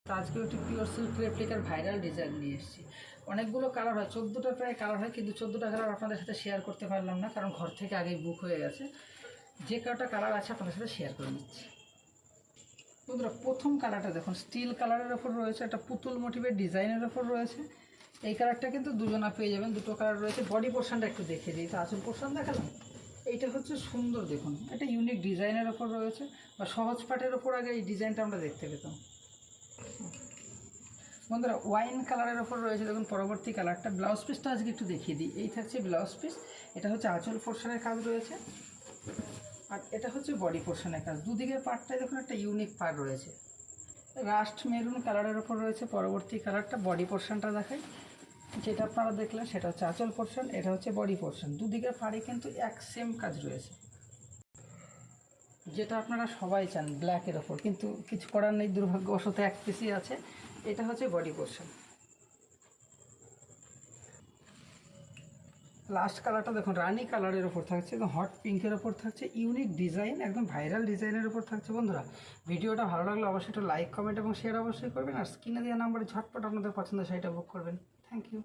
তো আজকে একটি পিওর সিল্ক রেপ্লিকার ভাইরাল ডিজাইন নিয়ে এসেছি। অনেকগুলো কালার হয়, 14টা প্রায় কালার হয়, কিন্তু 14টা কালার আপনাদের সাথে শেয়ার করতে পারলাম না, কারণ ঘর থেকে আগেই বুক হয়ে গেছে। যে কটা কালার আছে আপনাদের সাথে শেয়ার করে নিচ্ছি। বন্ধুরা, প্রথম কালারটা দেখুন, স্টিল কালারের ওপর রয়েছে, একটা পুতুল মোটিভের ডিজাইনের ওপর রয়েছে। এই কালারটা কিন্তু দুজনা পেয়ে যাবেন, দুটো কালার রয়েছে। বডি পোর্শনটা একটু দেখিয়ে দিই, তো আঁচল পোর্শন দেখালাম। এইটা হচ্ছে সুন্দর, দেখুন এটা ইউনিক ডিজাইনের ওপর রয়েছে, বা সহজ পাটের ওপর আগে এই ডিজাইনটা আমরা দেখতে পেতাম। বন্ধুরা, ওয়াইন কালারের ওপর রয়েছে, দেখুন পরবর্তী কালারটা। ব্লাউজ পিসটা আজকে একটু দেখিয়ে দিই। এই থাকছে ব্লাউজ পিস, এটা হচ্ছে আঁচল পোর্শনের কাজ রয়েছে, আর এটা হচ্ছে বডি পোর্শনের কাজ। দুদিকের পার্টটায় দেখুন একটা ইউনিক পার্ট রয়েছে। রাস্ট মেরুন কালারের ওপর রয়েছে পরবর্তী কালারটা। বডি পোর্শনটা দেখাই, যেটা আপনারা দেখলেন সেটা হচ্ছে আঁচল পোর্শন, এটা হচ্ছে বডি পোর্শন। দুদিকের পাড়ে কিন্তু এক সেম কাজ রয়েছে, যেটা আপনারা সবাই চান ব্ল্যাকের ওপর, কিন্তু কিছু করার নেই, দুর্ভাগ্যবশত এক পিসই আছে। এটা হচ্ছে বডি পোর্শন। লাস্ট কালারটা দেখুন, রানি কালারের ওপর থাকছে, একদম হট পিঙ্কের ওপর থাকছে, ইউনিক ডিজাইন, একদম ভাইরাল ডিজাইনের ওপর থাকছে। বন্ধুরা, ভিডিওটা ভালো লাগলে অবশ্যই একটু লাইক, কমেন্ট এবং শেয়ার অবশ্যই করবেন, আর স্ক্রিনে দেওয়া নাম্বারে ঝটপট আপনাদের পছন্দের শাড়িটা বুক করবেন। Thank you.